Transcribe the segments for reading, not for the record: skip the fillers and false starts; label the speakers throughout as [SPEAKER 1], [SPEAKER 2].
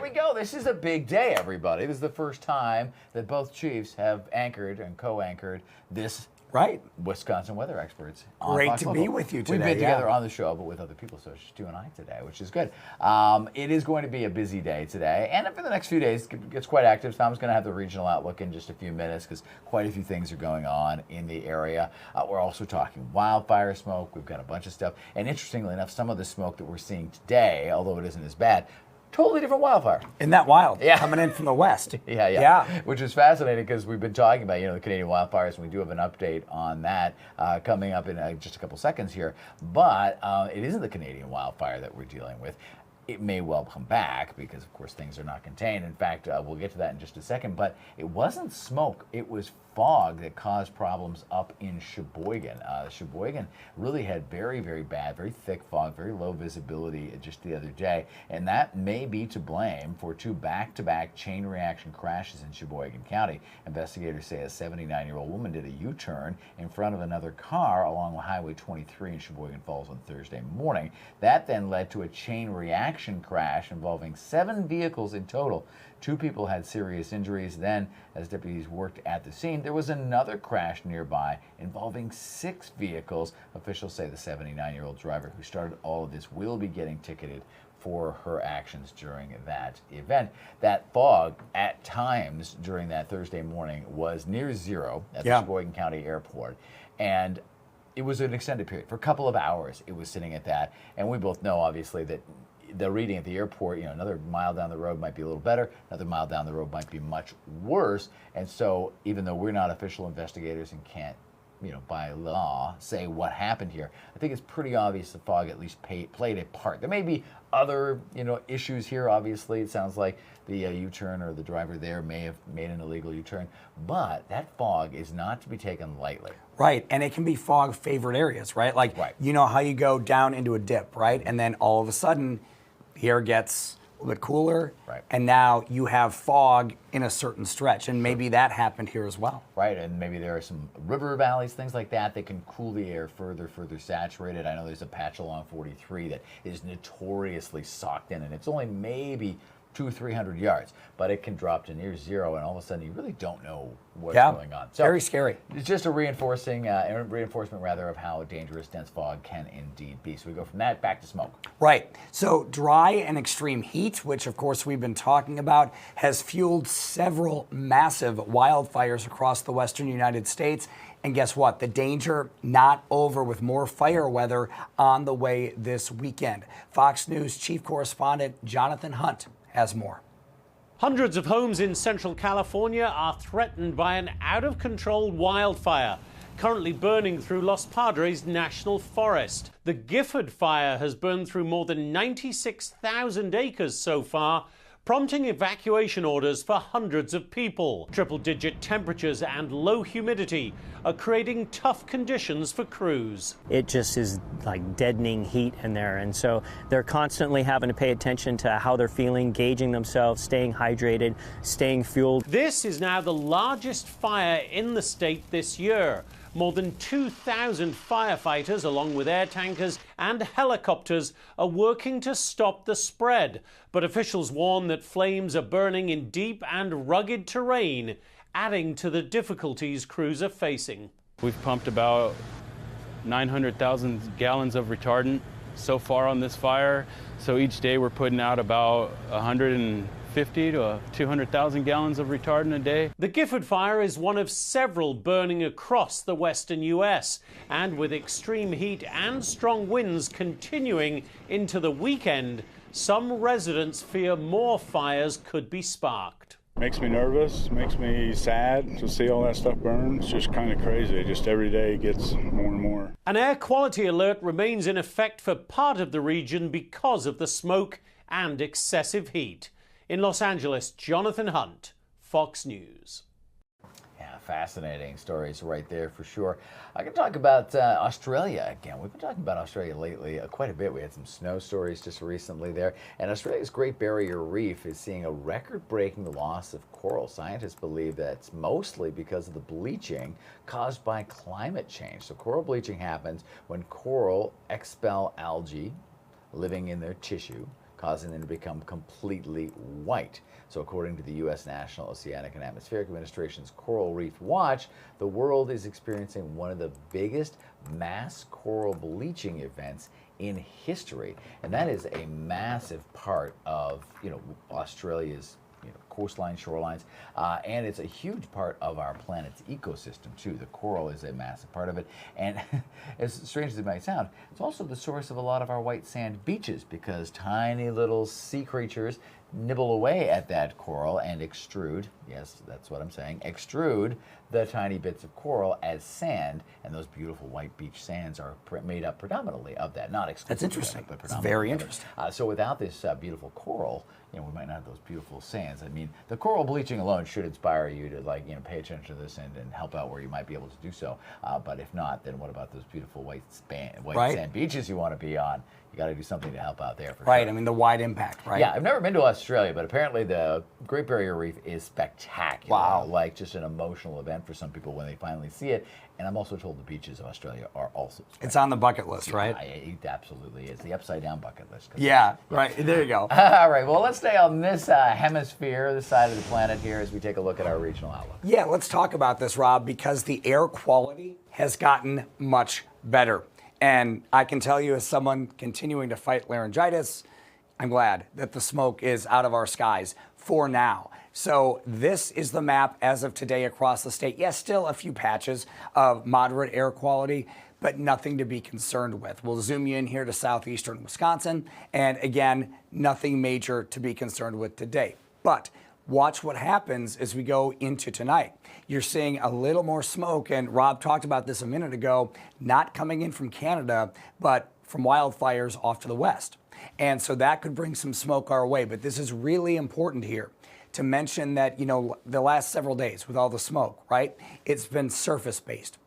[SPEAKER 1] we go. This is a big day, everybody. This is the first time that both chiefs have anchored and co-anchored this Wisconsin weather experts.
[SPEAKER 2] Great to be with you today.
[SPEAKER 1] We've been together on the show, but with other people, so it's just you and I today, which is good. It is going to be a busy day today, and for the next few days, it gets quite active. Tom's going to have the regional outlook in just a few minutes because quite a few things are going on in the area. We're also talking wildfire smoke. We've got a bunch of stuff, and interestingly enough, some of the smoke that we're seeing today, although it isn't as bad, totally different wildfire.
[SPEAKER 2] Isn't that wild?
[SPEAKER 1] Yeah.
[SPEAKER 2] Coming in from the west.
[SPEAKER 1] Yeah. Which is fascinating because we've been talking about, the Canadian wildfires, and we do have an update on that coming up in just a couple seconds here. But it isn't the Canadian wildfire that we're dealing with. It may well come back because, of course, things are not contained. In fact, we'll get to that in just a second. But it wasn't smoke. It was fog that caused problems up in Sheboygan. Sheboygan really had very, very bad, very thick fog, very low visibility just the other day. And that may be to blame for two back-to-back chain reaction crashes in Sheboygan County. Investigators say a 79-year-old woman did a U-turn in front of another car along Highway 23 in Sheboygan Falls on Thursday morning. That then led to a chain reaction crash involving 7 vehicles in total. 2 people had serious injuries. Then, as deputies worked at the scene, there was another crash nearby involving 6 vehicles. Officials say the 79-year-old driver who started all of this will be getting ticketed for her actions during that event. That fog at times during that Thursday morning was near zero at the Sheboygan County Airport. And it was an extended period. For a couple of hours, it was sitting at that. And we both know, obviously, that the reading at the airport, another mile down the road might be a little better, another mile down the road might be much worse. And so even though we're not official investigators and can't, by law say what happened here, I think it's pretty obvious the fog at least played a part. There may be other, issues here. Obviously, it sounds like the U-turn or the driver there may have made an illegal U-turn, but that fog is not to be taken lightly.
[SPEAKER 2] Right, and it can be fog-favored areas, right? Like, you know how you go down into a dip, right? And then all of a sudden, the air gets a little bit cooler, and now you have fog in a certain stretch, and maybe that happened here as well.
[SPEAKER 1] Right, and maybe there are some river valleys, things like that can cool the air further saturated. I know there's a patch along 43 that is notoriously socked in, and it's only maybe 200-300 yards, but it can drop to near zero, and all of a sudden you really don't know what's going on. So
[SPEAKER 2] very scary.
[SPEAKER 1] It's just a reinforcement of how dangerous dense fog can indeed be. So we go from that back to smoke.
[SPEAKER 2] Right. So dry and extreme heat, which of course we've been talking about, has fueled several massive wildfires across the western United States. And guess what? The danger not over, with more fire weather on the way this weekend. Fox News chief correspondent Jonathan Hunt has more.
[SPEAKER 3] Hundreds of homes in Central California are threatened by an out-of-control wildfire, currently burning through Los Padres National Forest. The Gifford fire has burned through more than 96,000 acres so far, prompting evacuation orders for hundreds of people. Triple-digit temperatures and low humidity are creating tough conditions for crews.
[SPEAKER 4] It just is like deadening heat in there, and so they're constantly having to pay attention to how they're feeling, gauging themselves, staying hydrated, staying fueled.
[SPEAKER 3] This is now the largest fire in the state this year. More than 2,000 firefighters, along with air tankers and helicopters, are working to stop the spread. But officials warn that flames are burning in deep and rugged terrain, adding to the difficulties crews are facing.
[SPEAKER 5] We've pumped about 900,000 gallons of retardant so far on this fire. So each day we're putting out about 150 to 200,000 gallons of retardant a day.
[SPEAKER 3] The Gifford fire is one of several burning across the western U.S. And with extreme heat and strong winds continuing into the weekend, some residents fear more fires could be sparked.
[SPEAKER 6] Makes me nervous, makes me sad to see all that stuff burn. It's just kind of crazy. Just every day gets more and more.
[SPEAKER 3] An air quality alert remains in effect for part of the region because of the smoke and excessive heat. In Los Angeles, Jonathan Hunt, Fox News.
[SPEAKER 1] Yeah, fascinating stories right there for sure. I can talk about Australia again. We've been talking about Australia lately quite a bit. We had some snow stories just recently there. And Australia's Great Barrier Reef is seeing a record-breaking loss of coral. Scientists believe that's mostly because of the bleaching caused by climate change. So coral bleaching happens when coral expel algae living in their tissue causing them to become completely white. So according to the U.S. National Oceanic and Atmospheric Administration's Coral Reef Watch, the world is experiencing one of the biggest mass coral bleaching events in history. And that is a massive part of, Australia's coastline, shorelines, and it's a huge part of our planet's ecosystem too. The coral is a massive part of it, and as strange as it might sound, it's also the source of a lot of our white sand beaches, because tiny little sea creatures nibble away at that coral and extrude, yes, that's what I'm saying, extrude the tiny bits of coral as sand, and those beautiful white beach sands are made up predominantly of that, not exclusively.
[SPEAKER 2] That's interesting.
[SPEAKER 1] But
[SPEAKER 2] It's very interesting.
[SPEAKER 1] So without this beautiful coral, we might not have those beautiful sands. I mean, the coral bleaching alone should inspire you to pay attention to this and help out where you might be able to do so. But if not, then what about those beautiful white sand beaches you want to be on? You got to do something to help out there. For
[SPEAKER 2] right.
[SPEAKER 1] Sure.
[SPEAKER 2] I mean, the wide impact. Right.
[SPEAKER 1] Yeah, I've never been to Australia, but apparently the Great Barrier Reef is spectacular.
[SPEAKER 2] Wow.
[SPEAKER 1] Like just an emotional event for some people when they finally see it. And I'm also told the beaches of Australia are also spectacular.
[SPEAKER 2] It's on the bucket list, right?
[SPEAKER 1] It absolutely is. The upside down bucket list.
[SPEAKER 2] Yeah, right. There you go.
[SPEAKER 1] All right, well, let's stay on this hemisphere, this side of the planet here, as we take a look at our regional outlook.
[SPEAKER 2] Yeah, let's talk about this, Rob, because the air quality has gotten much better. And I can tell you, as someone continuing to fight laryngitis, I'm glad that the smoke is out of our skies for now. So this is the map as of today across the state. Yes, still a few patches of moderate air quality, but nothing to be concerned with. We'll zoom you in here to southeastern Wisconsin, and again, nothing major to be concerned with today. But watch what happens as we go into tonight. You're seeing a little more smoke, and Rob talked about this a minute ago, not coming in from Canada, but from wildfires off to the west. And so that could bring some smoke our way. But this is really important here to mention that, the last several days with all the smoke, right, it's been surface-based,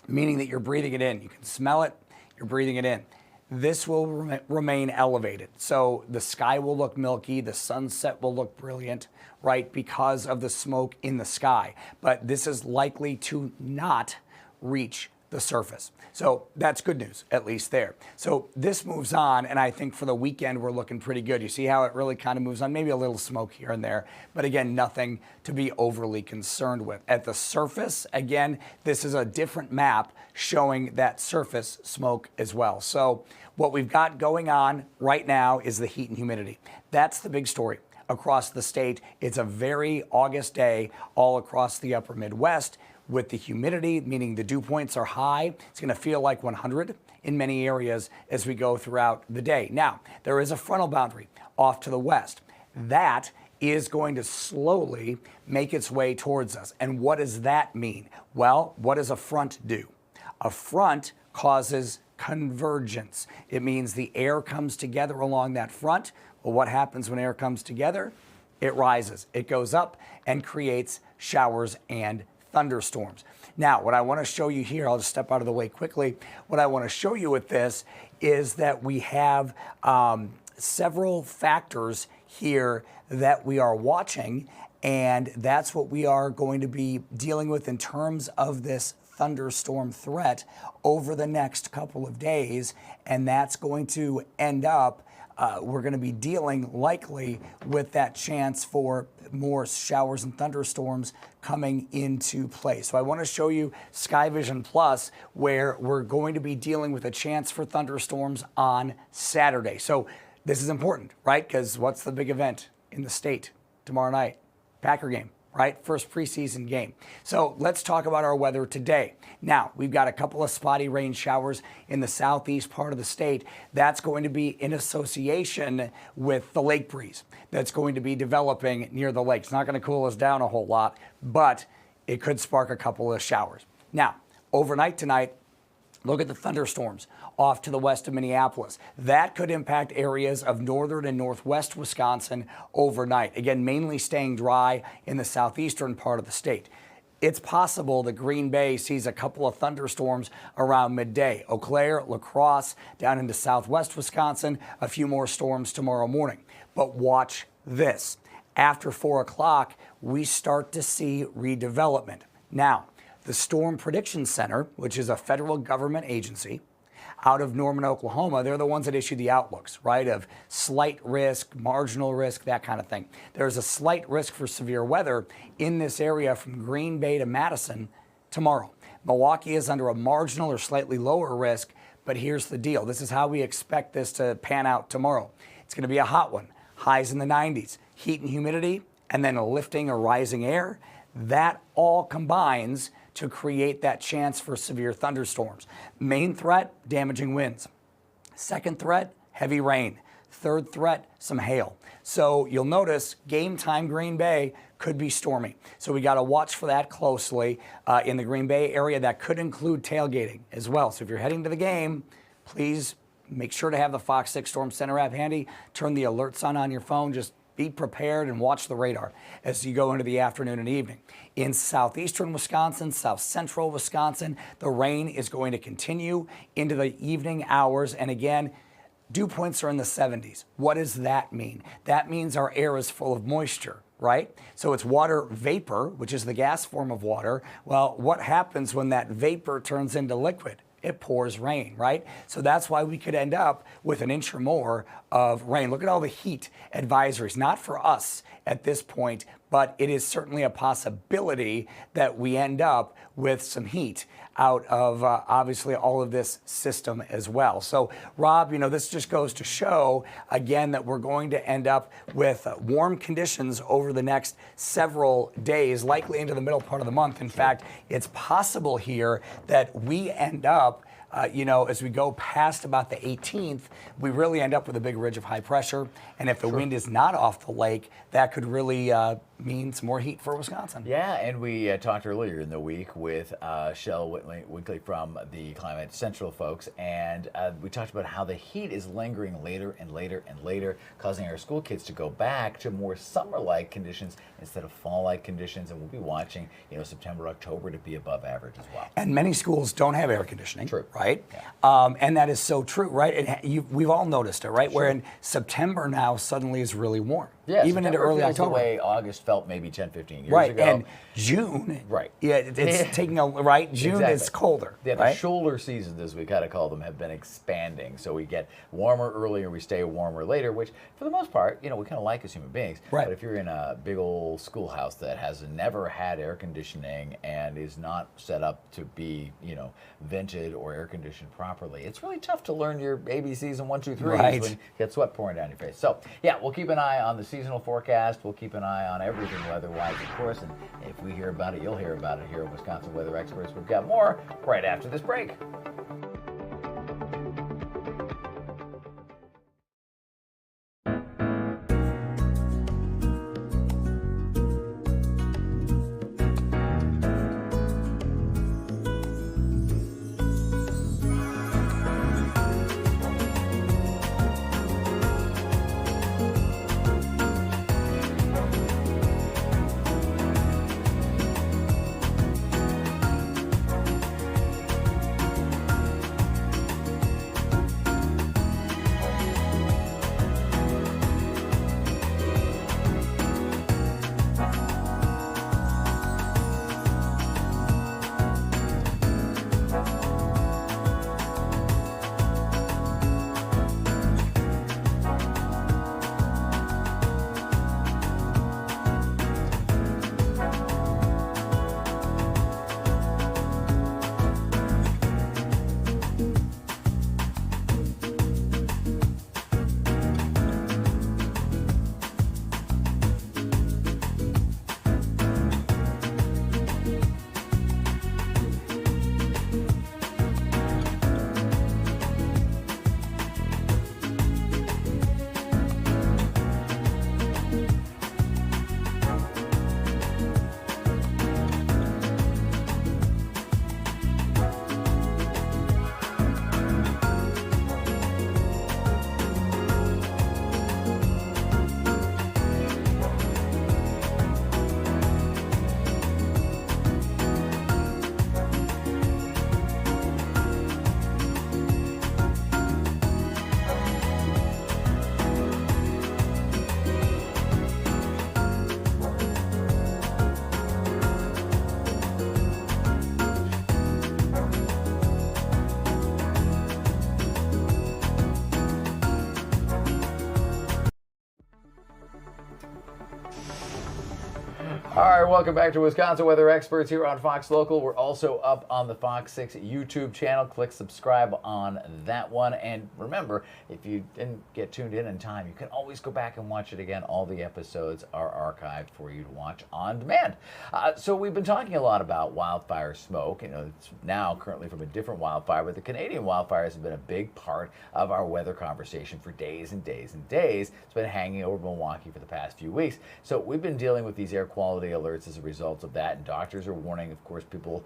[SPEAKER 2] meaning that you're breathing it in. You can smell it, you're breathing it in. This will remain elevated. So the sky will look milky, the sunset will look brilliant, right, because of the smoke in the sky. But this is likely to not reach the surface. So that's good news, at least there. So this moves on, and I think for the weekend we're looking pretty good. You see how it really kind of moves on, maybe a little smoke here and there, but again, nothing to be overly concerned with. At the surface, again, this is a different map showing that surface smoke as well. So what we've got going on right now is the heat and humidity. That's the big story across the state. It's a very August day all across the upper Midwest. With the humidity, meaning the dew points are high, it's going to feel like 100 in many areas as we go throughout the day. Now, there is a frontal boundary off to the west. That is going to slowly make its way towards us. And what does that mean? Well, what does a front do? A front causes convergence. It means the air comes together along that front. Well, what happens when air comes together? It rises, it goes up and creates showers and thunderstorms. Now, what I want to show you here, I'll just step out of the way quickly. What I want to show you with this is that we have several factors here that we are watching, and that's what we are going to be dealing with in terms of this thunderstorm threat over the next couple of days, and that's going to end up we're going to be dealing likely with that chance for more showers and thunderstorms coming into play. So I want to show you Sky Vision Plus, where we're going to be dealing with a chance for thunderstorms on Saturday. So this is important, right? Because what's the big event in the state tomorrow night? Packer game, right? First preseason game. So let's talk about our weather today. Now, we've got a couple of spotty rain showers in the southeast part of the state. That's going to be in association with the lake breeze that's going to be developing near the lake. It's not going to cool us down a whole lot, but it could spark a couple of showers. Now, overnight tonight, look at the thunderstorms off to the west of Minneapolis. That could impact areas of northern and northwest Wisconsin overnight. Again, mainly staying dry in the southeastern part of the state. It's possible that Green Bay sees a couple of thunderstorms around midday. Eau Claire, La Crosse, down into southwest Wisconsin, a few more storms tomorrow morning. But watch this. After 4 o'clock, we start to see redevelopment. Now, the Storm Prediction Center, which is a federal government agency, out of Norman, Oklahoma, they're the ones that issue the outlooks, right, of slight risk, marginal risk, that kind of thing. There's a slight risk for severe weather in this area from Green Bay to Madison tomorrow. Milwaukee is under a marginal or slightly lower risk, but here's the deal. This is how we expect this to pan out tomorrow. It's going to be a hot one, highs in the 90s, heat and humidity, and then a lifting or rising air. That all combines to create that chance for severe thunderstorms. Main threat, damaging winds. Second threat, heavy rain. Third threat, some hail. So you'll notice game time Green Bay could be stormy. So we got to watch for that closely in the Green Bay area. That could include tailgating as well. So if you're heading to the game, please make sure to have the Fox 6 Storm Center app handy. Turn the alerts on your phone. Just be prepared and watch the radar as you go into the afternoon and evening. In southeastern Wisconsin, south central Wisconsin, the rain is going to continue into the evening hours. And again, dew points are in the 70s. What does that mean? That means our air is full of moisture, right? So it's water vapor, which is the gas form of water. Well, what happens when that vapor turns into liquid? It pours rain, right? So that's why we could end up with an inch or more of rain. Look at all the heat advisories, not for us at this point, but it is certainly a possibility that we end up with some heat out of obviously all of this system as well. So Rob, this just goes to show again that we're going to end up with warm conditions over the next several days, likely into the middle part of the month. In fact, it's possible here that we end up as we go past about the 18th, we really end up with a big ridge of high pressure. And if the wind is not off the lake, that could really mean some more heat for Wisconsin.
[SPEAKER 1] Yeah, and we talked earlier in the week with Shel Winkley from the Climate Central folks, and we talked about how the heat is lingering later and later and later, causing our school kids to go back to more summer-like conditions instead of fall-like conditions, and we'll be watching, September, October to be above average as well.
[SPEAKER 2] And many schools don't have air conditioning.
[SPEAKER 1] True.
[SPEAKER 2] Right?
[SPEAKER 1] Yeah.
[SPEAKER 2] And that is so true, right? And we've all noticed it, right? Sure. Where in September now suddenly is really warm.
[SPEAKER 1] Yeah,
[SPEAKER 2] even into early October.
[SPEAKER 1] The way August felt maybe 10, 15 years
[SPEAKER 2] right.
[SPEAKER 1] ago.
[SPEAKER 2] And June,
[SPEAKER 1] right?
[SPEAKER 2] Yeah, it's taking a right. June
[SPEAKER 1] exactly.
[SPEAKER 2] is colder.
[SPEAKER 1] Yeah,
[SPEAKER 2] right?
[SPEAKER 1] the shoulder seasons, as we kind of call them, have been expanding. So we get warmer earlier, we stay warmer later, which for the most part, we kind of like as human beings.
[SPEAKER 2] Right.
[SPEAKER 1] But if you're in a big old schoolhouse that has never had air conditioning and is not set up to be, vented or air conditioned properly, it's really tough to learn your ABCs and 1, 2, 3s
[SPEAKER 2] right.
[SPEAKER 1] when you get sweat pouring down your face. So yeah, we'll keep an eye on the seasonal forecast. We'll keep an eye on everything weather-wise, of course, and if we hear about it, you'll hear about it here at Wisconsin Weather Experts. We've got more right after this break. All right, welcome back to Wisconsin Weather Experts here on Fox Local. We're also up on the Fox 6 YouTube channel. Click subscribe on that one. And remember, if you didn't get tuned in time, you can always go back and watch it again. All the episodes are archived for you to watch on demand. So we've been talking a lot about wildfire smoke. You know, it's now currently from a different wildfire, but the Canadian wildfires have been a big part of our weather conversation for days and days and days. It's been hanging over Milwaukee for the past few weeks. So we've been dealing with these air quality alerts as a result of that, and doctors are warning, of course, people,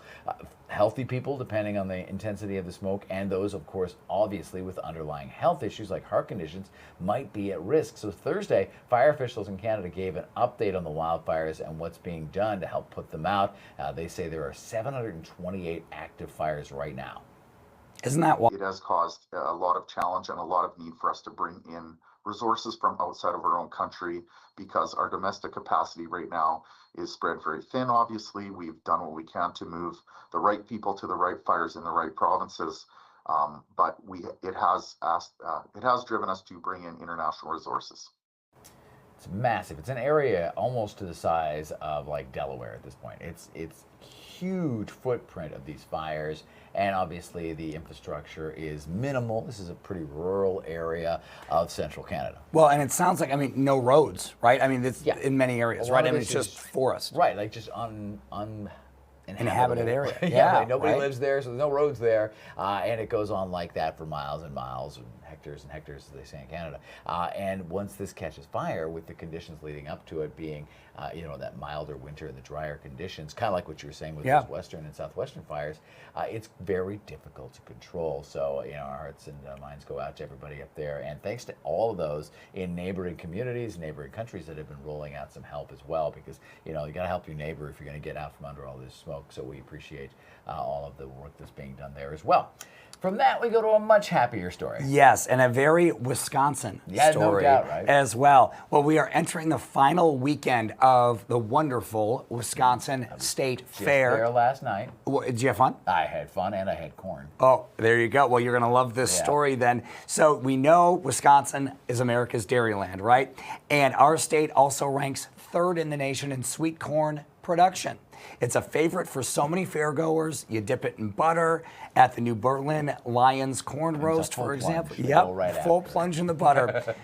[SPEAKER 1] healthy people, depending on the intensity of the smoke, and those, of course, obviously with underlying health issues like heart conditions, might be at risk. So Thursday, fire officials in Canada gave an update on the wildfires and what's being done to help put them out. They say there are 728 active fires right now.
[SPEAKER 2] Isn't that wild?
[SPEAKER 7] It has caused a lot of challenge and a lot of need for us to bring in resources from outside of our own country, because our domestic capacity right now is spread very thin. Obviously, we've done what we can to move the right people to the right fires in the right provinces, but it has driven us to bring in international resources.
[SPEAKER 1] It's massive. It's an area almost to the size of like Delaware at this point. It's huge footprint of these fires, and obviously the infrastructure is minimal. This is a pretty rural area of central Canada.
[SPEAKER 2] Well, and it sounds like, I mean, no roads, right? I mean, it's in many areas, right? I mean, it's just forest.
[SPEAKER 1] Right, like just
[SPEAKER 2] inhabited area.
[SPEAKER 1] Yeah, nobody lives there, so there's no roads there, and it goes on like that for miles and miles, and hectares, as they say in Canada. And once this catches fire, with the conditions leading up to it being, that milder winter and the drier conditions, kind of like what you were saying with those western and southwestern fires, it's very difficult to control. So, our hearts and minds go out to everybody up there. And thanks to all of those in neighboring communities, neighboring countries that have been rolling out some help as well, because, you got to help your neighbor if you're going to get out from under all this smoke. So we appreciate all of the work that's being done there as well. From that, we go to a much happier story.
[SPEAKER 2] Yes, and a very Wisconsin story
[SPEAKER 1] no doubt, right?
[SPEAKER 2] as well. Well, we are entering the final weekend of the wonderful Wisconsin State Fair.
[SPEAKER 1] There last night.
[SPEAKER 2] Did you have fun?
[SPEAKER 1] I had fun, and I had corn.
[SPEAKER 2] Oh, there you go. Well, you're going to love this story then. So we know Wisconsin is America's dairyland, right? And our state also ranks third in the nation in sweet corn production. It's a favorite for so many fairgoers. You dip it in butter at the New Berlin Lions corn roast, for example. Full plunge in the butter.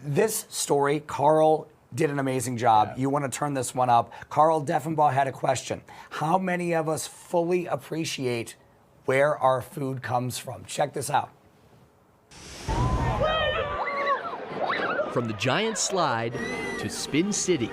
[SPEAKER 2] This story, Carl did an amazing job. You want to turn this one up. Carl Deffenbaugh had a question. How many of us fully appreciate where our food comes from? Check this out.
[SPEAKER 8] From the giant slide to Spin City,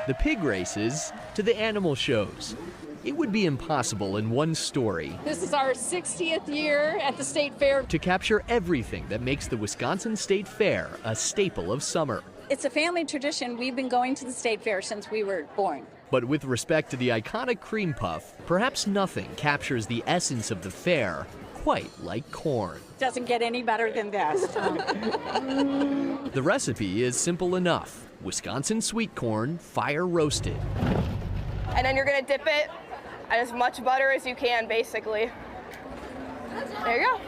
[SPEAKER 8] the pig races to the animal shows. It would be impossible in one story.
[SPEAKER 9] This is our 60th year at the State Fair.
[SPEAKER 8] To capture everything that makes the Wisconsin State Fair a staple of summer.
[SPEAKER 9] It's a family tradition. We've been going to the State Fair since we were born.
[SPEAKER 8] But with respect to the iconic cream puff, perhaps nothing captures the essence of the fair quite like corn.
[SPEAKER 9] Doesn't get any better than this.
[SPEAKER 8] The recipe is simple enough. Wisconsin sweet corn, fire roasted.
[SPEAKER 10] And then you're gonna dip it in as much butter as you can, basically. There you go.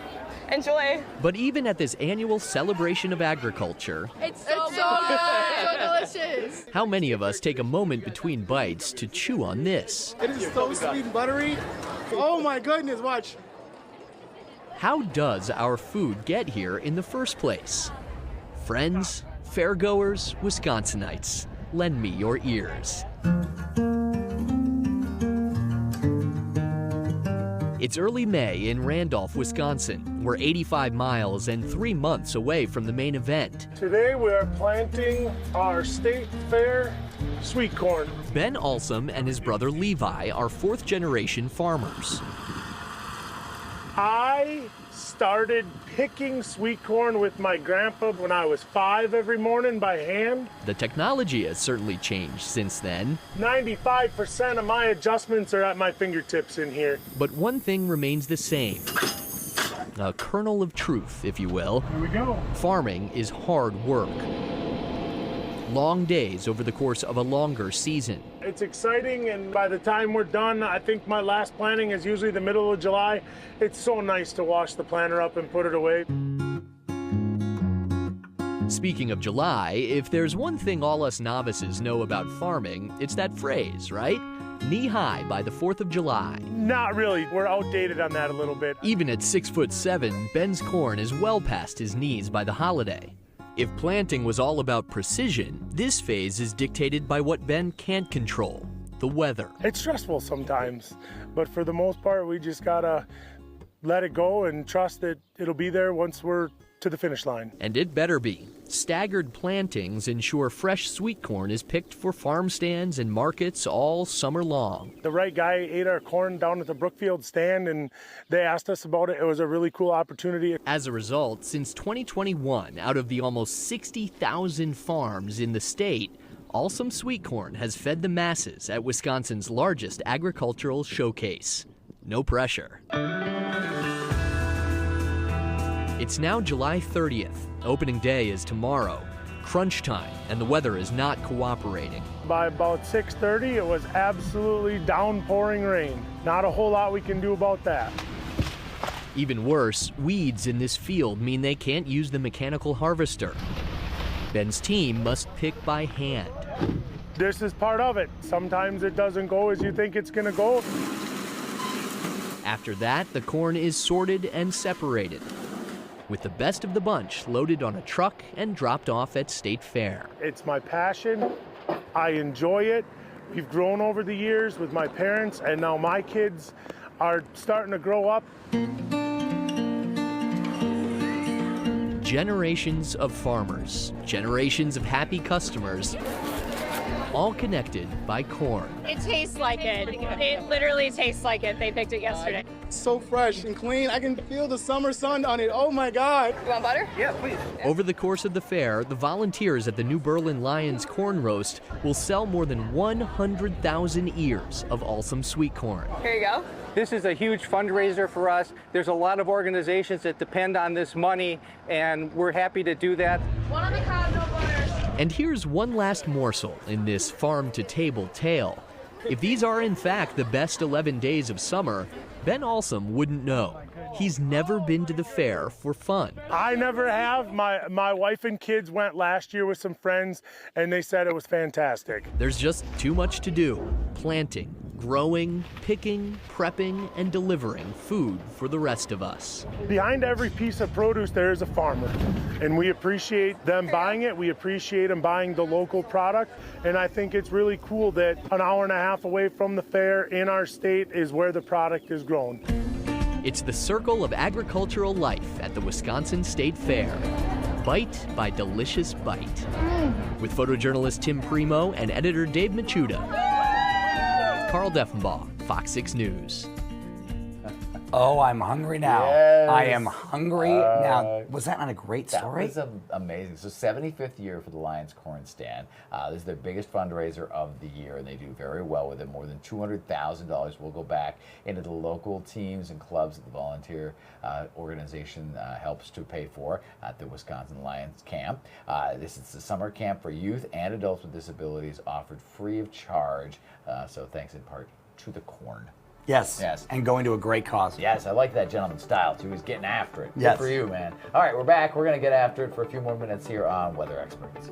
[SPEAKER 10] Enjoy.
[SPEAKER 8] But even at this annual celebration of agriculture,
[SPEAKER 10] It's so good. So delicious.
[SPEAKER 8] how many of us take a moment between bites to chew on this?
[SPEAKER 11] It is so sweet and buttery. Oh my goodness, watch.
[SPEAKER 8] How does our food get here in the first place? Friends, fairgoers, Wisconsinites, lend me your ears. It's early May in Randolph, Wisconsin. We're 85 miles and 3 months away from the main event.
[SPEAKER 11] Today we are planting our State Fair sweet corn.
[SPEAKER 8] Ben Alsum and his brother Levi are fourth-generation farmers.
[SPEAKER 11] I started picking sweet corn with my grandpa when I was 5 every morning by hand.
[SPEAKER 8] The technology has certainly changed since then.
[SPEAKER 11] 95% of my adjustments are at my fingertips in here.
[SPEAKER 8] But one thing remains the same. A kernel of truth, if you will.
[SPEAKER 11] Here we go.
[SPEAKER 8] Farming is hard work. Long days over the course of a longer season.
[SPEAKER 11] It's exciting, and by the time we're done, I think my last planting is usually the middle of July. It's so nice to wash the planter up and put it away.
[SPEAKER 8] Speaking of July, if there's one thing all us novices know about farming, it's that phrase, right? Knee-high by the 4th of July.
[SPEAKER 11] Not really. We're outdated on that a little bit.
[SPEAKER 8] Even at 6'7", Ben's corn is well past his knees by the holiday. If planting was all about precision, this phase is dictated by what Ben can't control, the weather.
[SPEAKER 11] It's stressful sometimes, but for the most part, we just gotta let it go and trust that it'll be there once we're to the finish line.
[SPEAKER 8] And it better be. Staggered plantings ensure fresh sweet corn is picked for farm stands and markets all summer long.
[SPEAKER 11] The right guy ate our corn down at the Brookfield stand, and they asked us about it. It was a really cool opportunity.
[SPEAKER 8] As a result, since 2021, out of the almost 60,000 farms in the state, Awesome Sweet Corn has fed the masses at Wisconsin's largest agricultural showcase. No pressure. It's now July 30th. Opening day is tomorrow. Crunch time, and the weather is not cooperating.
[SPEAKER 11] By about 6:30, it was absolutely downpouring rain. Not a whole lot we can do about that.
[SPEAKER 8] Even worse, weeds in this field mean they can't use the mechanical harvester. Ben's team must pick by hand.
[SPEAKER 11] This is part of it. Sometimes it doesn't go as you think it's gonna go.
[SPEAKER 8] After that, the corn is sorted and separated, with the best of the bunch loaded on a truck and dropped off at State Fair.
[SPEAKER 11] It's my passion. I enjoy it. We've grown over the years with my parents, and now my kids are starting to grow up.
[SPEAKER 8] Generations of farmers, generations of happy customers, all connected by corn.
[SPEAKER 9] It tastes like it. It literally tastes like it. They picked it yesterday.
[SPEAKER 12] It's so fresh and clean. I can feel the summer sun on it. Oh my God.
[SPEAKER 10] You want butter?
[SPEAKER 12] Yeah, please.
[SPEAKER 8] Over the course of the fair, the volunteers at the New Berlin Lions Corn Roast will sell more than 100,000 ears of Awesome Sweet Corn.
[SPEAKER 10] Here you go.
[SPEAKER 13] This is a huge fundraiser for us. There's a lot of organizations that depend on this money, and we're happy to do that.
[SPEAKER 10] One on the cob, no butter.
[SPEAKER 8] And here's one last morsel in this farm-to-table tale. If these are in fact the best 11 days of summer, Ben Alsum wouldn't know. He's never been to the fair for fun.
[SPEAKER 11] I never have. My wife and kids went last year with some friends, and they said it was fantastic.
[SPEAKER 8] There's just too much to do. Planting, growing, picking, prepping, and delivering food for the rest of us.
[SPEAKER 11] Behind every piece of produce, there is a farmer, and we appreciate them buying it. We appreciate them buying the local product, and I think it's really cool that an hour and a half away from the fair in our state is where the product is grown.
[SPEAKER 8] It's the circle of agricultural life at the Wisconsin State Fair. Bite by delicious bite. With photojournalist Tim Primo and editor Dave Machuda. Carl Deffenbaugh, Fox 6 News.
[SPEAKER 2] Oh, I'm hungry now.
[SPEAKER 1] Yes.
[SPEAKER 2] I am hungry now. Was that not a great story?
[SPEAKER 1] That was amazing. So 75th year for the Lions Corn Stand. This is their biggest fundraiser of the year, and they do very well with it. More than $200,000 will go back into the local teams and clubs that the volunteer organization helps to pay for at the Wisconsin Lions Camp. This is a summer camp for youth and adults with disabilities, offered free of charge. So thanks in part to the corn.
[SPEAKER 2] Yes.
[SPEAKER 1] Yes.
[SPEAKER 2] And going to a great cause.
[SPEAKER 1] Yes, I like that gentleman's style too. He's getting after it.
[SPEAKER 2] Yes.
[SPEAKER 1] Good for you, man. All right, we're back. We're going to get after it for a few more minutes here on Weather Experts.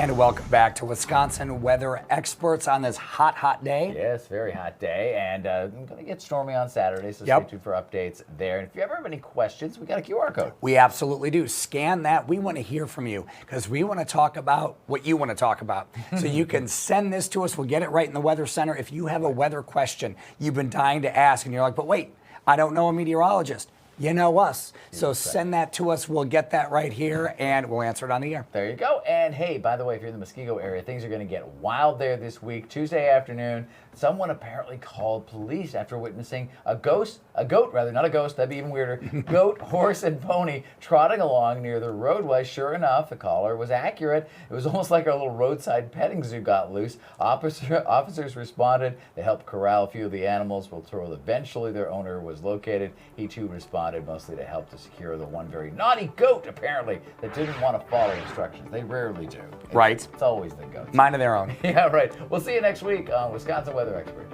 [SPEAKER 2] And welcome back to Wisconsin Weather Experts on this hot, hot day.
[SPEAKER 1] Yes, very hot day, and I'm going to get stormy on Saturday, so stay tuned for updates there. And if you ever have any questions, we got a QR code.
[SPEAKER 2] We absolutely do. Scan that. We want to hear from you because we want to talk about what you want to talk about. So you can send this to us. We'll get it right in the Weather Center. If you have a weather question you've been dying to ask, and you're like, but wait, I don't know a meteorologist. You know us. So send that to us. We'll get that right here, and we'll answer it on the air.
[SPEAKER 1] There you go. And hey, by the way, if you're in the Muskego area, things are going to get wild there this week. Tuesday afternoon, someone apparently called police after witnessing a goat, not a ghost, that'd be even weirder, goat, horse, and pony trotting along near the roadway. Sure enough, the caller was accurate. It was almost like a little roadside petting zoo got loose. Officers responded. They helped corral a few of the animals until eventually their owner was located. He too responded, mostly to help to secure the one very naughty goat, apparently, that didn't want to follow instructions. They rarely do.
[SPEAKER 2] Right.
[SPEAKER 1] It's always the goats.
[SPEAKER 2] Mind of their own.
[SPEAKER 1] Yeah, right. We'll see you next week on Wisconsin Weather Expert.